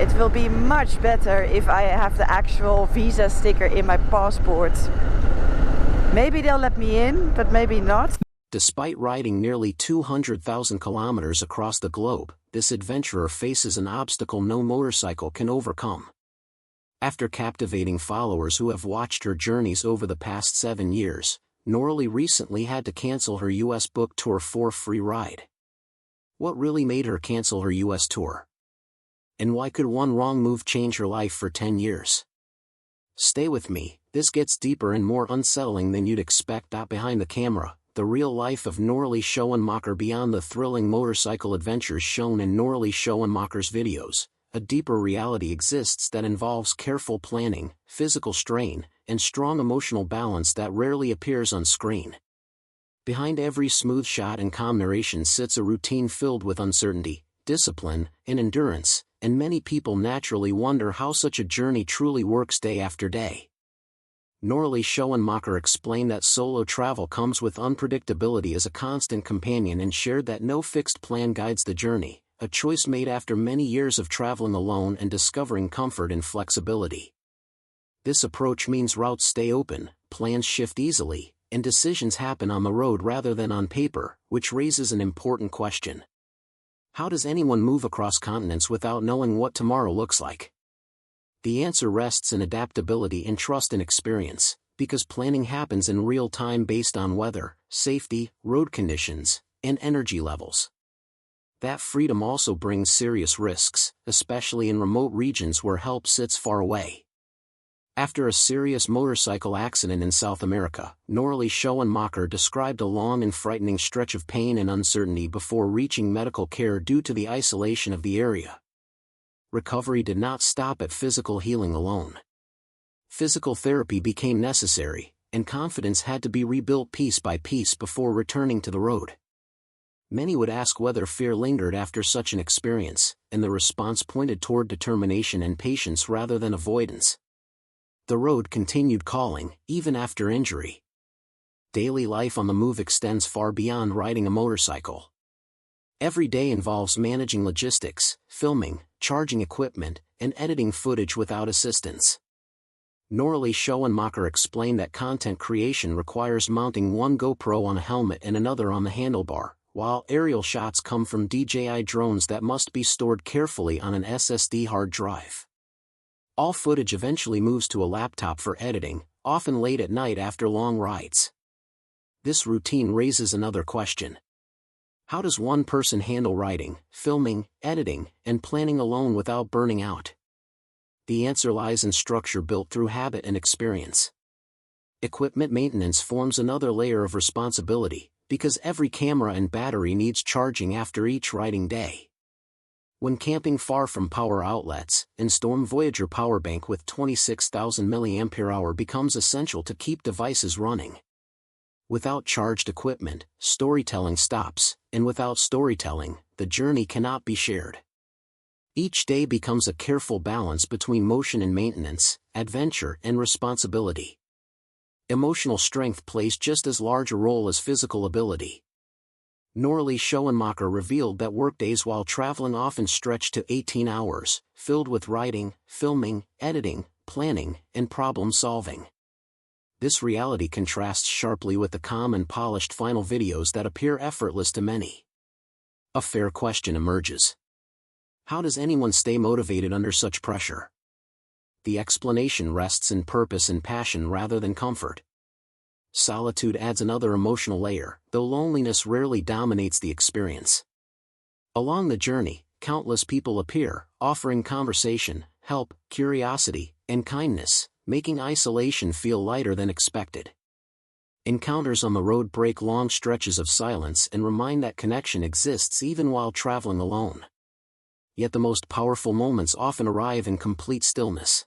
It will be much better if I have the actual visa sticker in my passport. Maybe they'll let me in, but maybe not. Despite riding nearly 200,000 kilometers across the globe, this adventurer faces an obstacle no motorcycle can overcome. After captivating followers who have watched her journeys over the past 7 years, Noraly recently had to cancel her US book tour for free ride. What really made her cancel her US tour? And why could one wrong move change her life for 10 years? Stay with me, this gets deeper and more unsettling than you'd expect. Behind the camera, the real life of Noraly Schoenmaker. Beyond the thrilling motorcycle adventures shown in Noraly Schoenmaker's videos, a deeper reality exists that involves careful planning, physical strain, and strong emotional balance that rarely appears on screen. Behind every smooth shot and calm narration sits a routine filled with uncertainty, discipline, and endurance, and many people naturally wonder how such a journey truly works day after day. Noraly Schoenmaker explained that solo travel comes with unpredictability as a constant companion and shared that no fixed plan guides the journey, a choice made after many years of traveling alone and discovering comfort and flexibility. This approach means routes stay open, plans shift easily, and decisions happen on the road rather than on paper, which raises an important question. How does anyone move across continents without knowing what tomorrow looks like? The answer rests in adaptability and trust in experience, because planning happens in real time based on weather, safety, road conditions, and energy levels. That freedom also brings serious risks, especially in remote regions where help sits far away. After a serious motorcycle accident in South America, Noraly Schoenmaker described a long and frightening stretch of pain and uncertainty before reaching medical care due to the isolation of the area. Recovery did not stop at physical healing alone. Physical therapy became necessary, and confidence had to be rebuilt piece by piece before returning to the road. Many would ask whether fear lingered after such an experience, and the response pointed toward determination and patience rather than avoidance. The road continued calling, even after injury. Daily life on the move extends far beyond riding a motorcycle. Every day involves managing logistics, filming, charging equipment, and editing footage without assistance. Noraly Schoenmaker explained that content creation requires mounting one GoPro on a helmet and another on the handlebar, while aerial shots come from DJI drones that must be stored carefully on an SSD hard drive. All footage eventually moves to a laptop for editing, often late at night after long rides. This routine raises another question. How does one person handle writing, filming, editing, and planning alone without burning out? The answer lies in structure built through habit and experience. Equipment maintenance forms another layer of responsibility, because every camera and battery needs charging after each riding day. When camping far from power outlets, an Storm Voyager power bank with 26,000 mAh becomes essential to keep devices running. Without charged equipment, storytelling stops, and without storytelling, the journey cannot be shared. Each day becomes a careful balance between motion and maintenance, adventure and responsibility. Emotional strength plays just as large a role as physical ability. Noraly Schoenmaker revealed that workdays while traveling often stretch to 18 hours, filled with writing, filming, editing, planning, and problem-solving. This reality contrasts sharply with the calm and polished final videos that appear effortless to many. A fair question emerges. How does anyone stay motivated under such pressure? The explanation rests in purpose and passion rather than comfort. Solitude adds another emotional layer, though loneliness rarely dominates the experience. Along the journey, countless people appear, offering conversation, help, curiosity, and kindness, making isolation feel lighter than expected. Encounters on the road break long stretches of silence and remind that connection exists even while traveling alone. Yet the most powerful moments often arrive in complete stillness.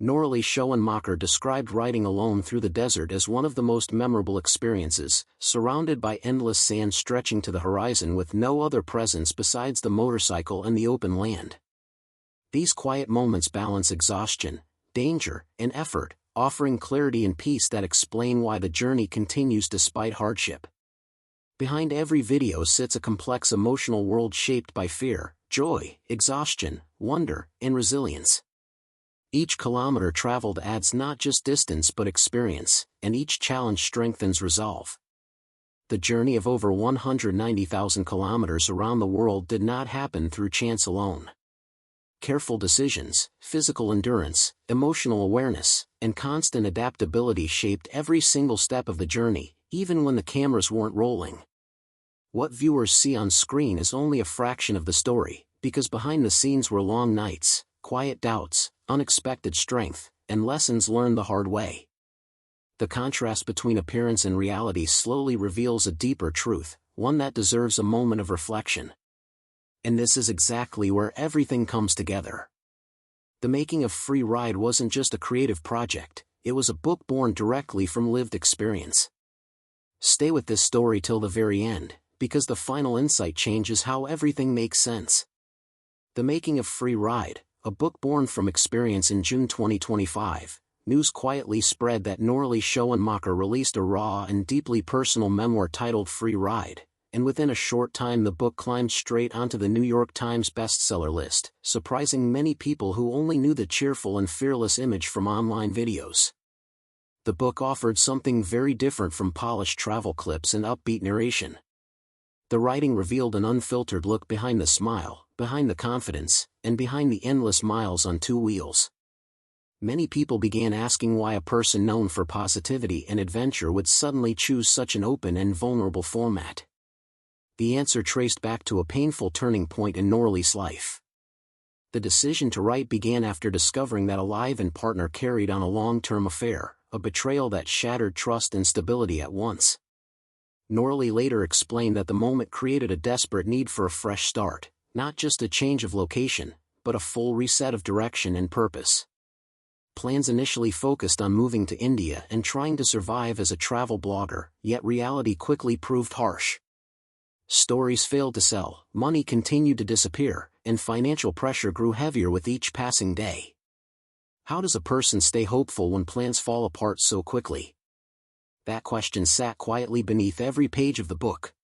Noraly Schoenmaker described riding alone through the desert as one of the most memorable experiences, surrounded by endless sand stretching to the horizon with no other presence besides the motorcycle and the open land. These quiet moments balance exhaustion, danger, and effort, offering clarity and peace that explain why the journey continues despite hardship. Behind every video sits a complex emotional world shaped by fear, joy, exhaustion, wonder, and resilience. Each kilometer traveled adds not just distance but experience, and each challenge strengthens resolve. The journey of over 190,000 kilometers around the world did not happen through chance alone. Careful decisions, physical endurance, emotional awareness, and constant adaptability shaped every single step of the journey, even when the cameras weren't rolling. What viewers see on screen is only a fraction of the story, because behind the scenes were long nights, quiet doubts, unexpected strength, and lessons learned the hard way. The contrast between appearance and reality slowly reveals a deeper truth, one that deserves a moment of reflection. And this is exactly where everything comes together. The making of Free Ride wasn't just a creative project, it was a book born directly from lived experience. Stay with this story till the very end, because the final insight changes how everything makes sense. The Making of Free Ride, a book born from experience. In June 2025, news quietly spread that Noraly Schoenmaker released a raw and deeply personal memoir titled Free Ride, and within a short time the book climbed straight onto the New York Times bestseller list, surprising many people who only knew the cheerful and fearless image from online videos. The book offered something very different from polished travel clips and upbeat narration. The writing revealed an unfiltered look behind the smile, behind the confidence, and behind the endless miles on two wheels. Many people began asking why a person known for positivity and adventure would suddenly choose such an open and vulnerable format. The answer traced back to a painful turning point in Noraly's life. The decision to write began after discovering that a live-in partner carried on a long-term affair, a betrayal that shattered trust and stability at once. Noraly later explained that the moment created a desperate need for a fresh start, not just a change of location, but a full reset of direction and purpose. Plans initially focused on moving to India and trying to survive as a travel blogger, yet reality quickly proved harsh. Stories failed to sell, money continued to disappear, and financial pressure grew heavier with each passing day. How does a person stay hopeful when plans fall apart so quickly? That question sat quietly beneath every page of the book.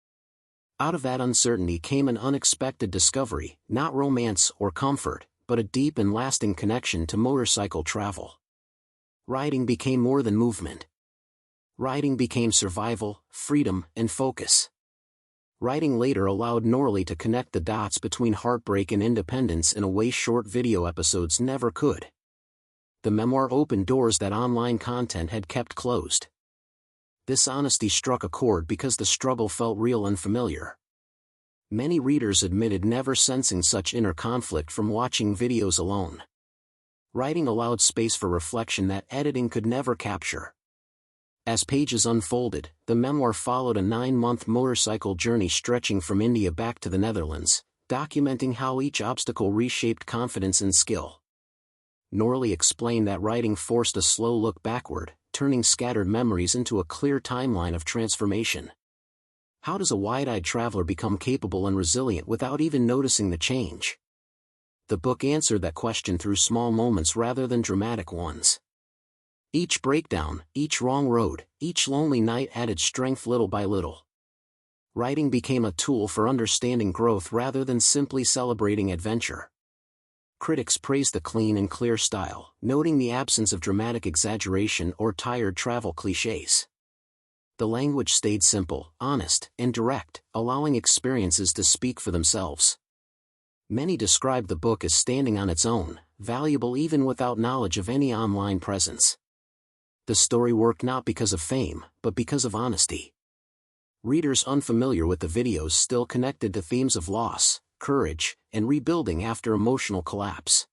Out of that uncertainty came an unexpected discovery, not romance or comfort, but a deep and lasting connection to motorcycle travel. Riding became more than movement. Riding became survival, freedom, and focus. Writing later allowed Noraly to connect the dots between heartbreak and independence in a way short video episodes never could. The memoir opened doors that online content had kept closed. This honesty struck a chord because the struggle felt real and familiar. Many readers admitted never sensing such inner conflict from watching videos alone. Writing allowed space for reflection that editing could never capture. As pages unfolded, the memoir followed a 9-month motorcycle journey stretching from India back to the Netherlands, documenting how each obstacle reshaped confidence and skill. Noraly explained that writing forced a slow look backward, turning scattered memories into a clear timeline of transformation. How does a wide-eyed traveler become capable and resilient without even noticing the change? The book answered that question through small moments rather than dramatic ones. Each breakdown, each wrong road, each lonely night added strength little by little. Writing became a tool for understanding growth rather than simply celebrating adventure. Critics praised the clean and clear style, noting the absence of dramatic exaggeration or tired travel cliches. The language stayed simple, honest, and direct, allowing experiences to speak for themselves. Many described the book as standing on its own, valuable even without knowledge of any online presence. The story worked not because of fame, but because of honesty. Readers unfamiliar with the videos still connected to themes of loss, courage, and rebuilding after emotional collapse.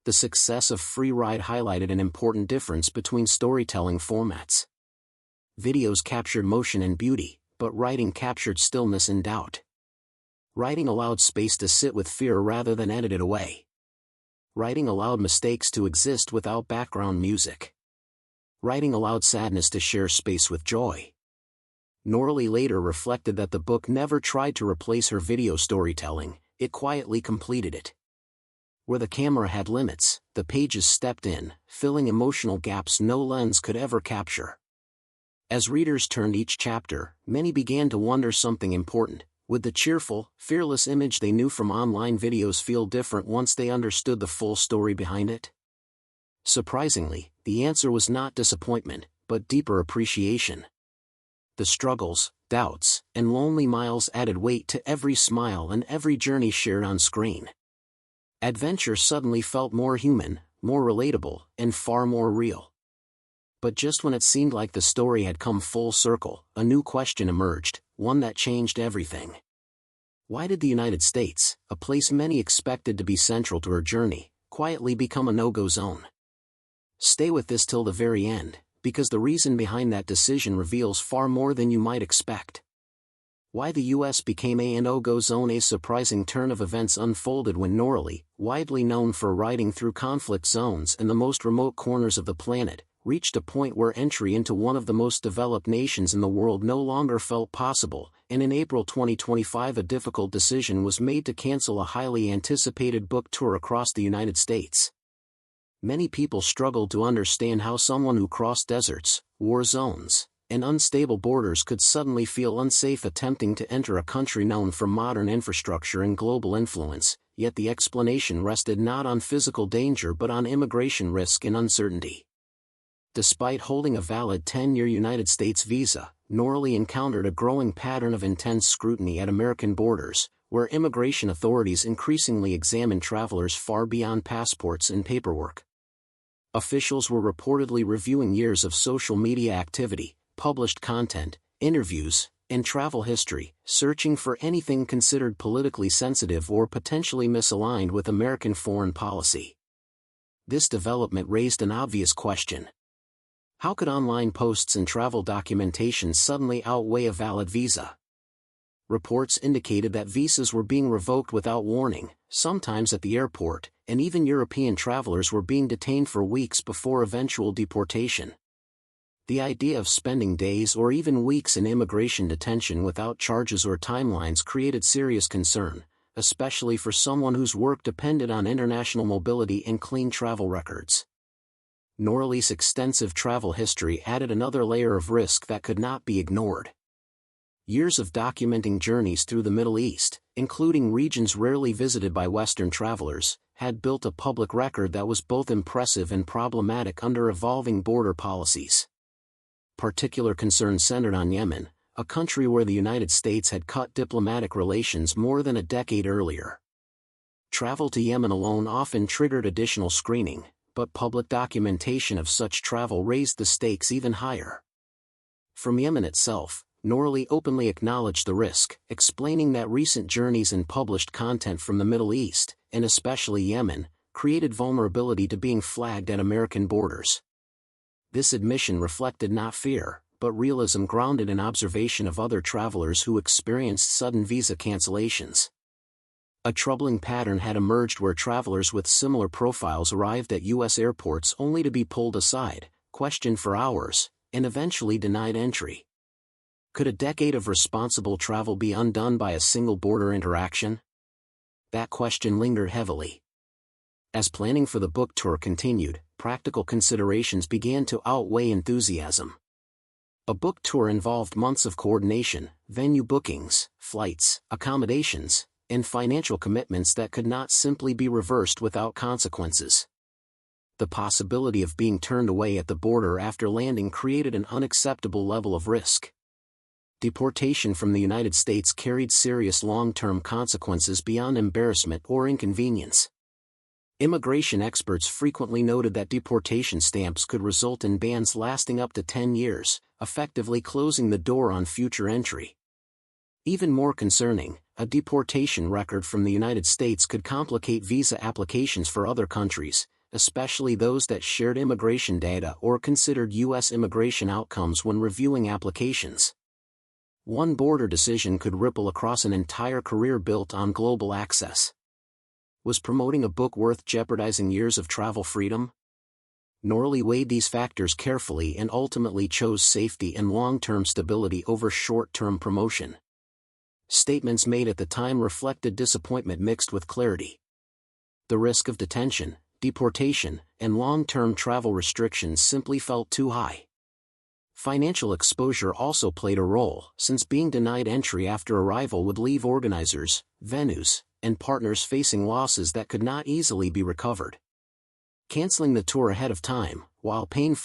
The success of Free Ride highlighted an important difference between storytelling formats. Videos captured motion and beauty, but writing captured stillness and doubt. Writing allowed space to sit with fear rather than edit it away. Writing allowed mistakes to exist without background music. Writing allowed sadness to share space with joy. Noraly later reflected that the book never tried to replace her video storytelling, it quietly completed it. Where the camera had limits, the pages stepped in, filling emotional gaps no lens could ever capture. As readers turned each chapter, many began to wonder something important. Would the cheerful, fearless image they knew from online videos feel different once they understood the full story behind it? Surprisingly, the answer was not disappointment, but deeper appreciation. The struggles, doubts, and lonely miles added weight to every smile and every journey shared on screen. Adventure suddenly felt more human, more relatable, and far more real. But just when it seemed like the story had come full circle, a new question emerged, one that changed everything. Why did the United States, a place many expected to be central to her journey, quietly become a no-go zone? Stay with this till the very end, because the reason behind that decision reveals far more than you might expect. Why the US became a no-go zone. A surprising turn of events unfolded when Noraly, widely known for riding through conflict zones and the most remote corners of the planet, reached a point where entry into one of the most developed nations in the world no longer felt possible, and in April 2025 a difficult decision was made to cancel a highly anticipated book tour across the United States. Many people struggled to understand how someone who crossed deserts, war zones, and unstable borders could suddenly feel unsafe attempting to enter a country known for modern infrastructure and global influence, yet the explanation rested not on physical danger but on immigration risk and uncertainty. Despite holding a valid 10-year United States visa, Noraly encountered a growing pattern of intense scrutiny at American borders, where immigration authorities increasingly examined travelers far beyond passports and paperwork. Officials were reportedly reviewing years of social media activity, published content, interviews, and travel history, searching for anything considered politically sensitive or potentially misaligned with American foreign policy. This development raised an obvious question. How could online posts and travel documentation suddenly outweigh a valid visa? Reports indicated that visas were being revoked without warning, sometimes at the airport, and even European travelers were being detained for weeks before eventual deportation. The idea of spending days or even weeks in immigration detention without charges or timelines created serious concern, especially for someone whose work depended on international mobility and clean travel records. Noraly's extensive travel history added another layer of risk that could not be ignored. Years of documenting journeys through the Middle East, including regions rarely visited by Western travelers, had built a public record that was both impressive and problematic under evolving border policies. Particular concern centered on Yemen, a country where the United States had cut diplomatic relations more than a decade earlier. Travel to Yemen alone often triggered additional screening, but public documentation of such travel raised the stakes even higher. From Yemen itself, Noraly openly acknowledged the risk, explaining that recent journeys and published content from the Middle East, and especially Yemen, created vulnerability to being flagged at American borders. This admission reflected not fear, but realism grounded in observation of other travelers who experienced sudden visa cancellations. A troubling pattern had emerged where travelers with similar profiles arrived at U.S. airports only to be pulled aside, questioned for hours, and eventually denied entry. Could a decade of responsible travel be undone by a single border interaction? That question lingered heavily. As planning for the book tour continued, practical considerations began to outweigh enthusiasm. A book tour involved months of coordination, venue bookings, flights, accommodations, and financial commitments that could not simply be reversed without consequences. The possibility of being turned away at the border after landing created an unacceptable level of risk. Deportation from the United States carried serious long-term consequences beyond embarrassment or inconvenience. Immigration experts frequently noted that deportation stamps could result in bans lasting up to 10 years, effectively closing the door on future entry. Even more concerning, a deportation record from the United States could complicate visa applications for other countries, especially those that shared immigration data or considered U.S. immigration outcomes when reviewing applications. One border decision could ripple across an entire career built on global access. Was promoting a book worth jeopardizing years of travel freedom? Noraly weighed these factors carefully and ultimately chose safety and long-term stability over short-term promotion. Statements made at the time reflected disappointment mixed with clarity. The risk of detention, deportation, and long-term travel restrictions simply felt too high. Financial exposure also played a role, since being denied entry after arrival would leave organizers, venues, and partners facing losses that could not easily be recovered. Canceling the tour ahead of time, while painful,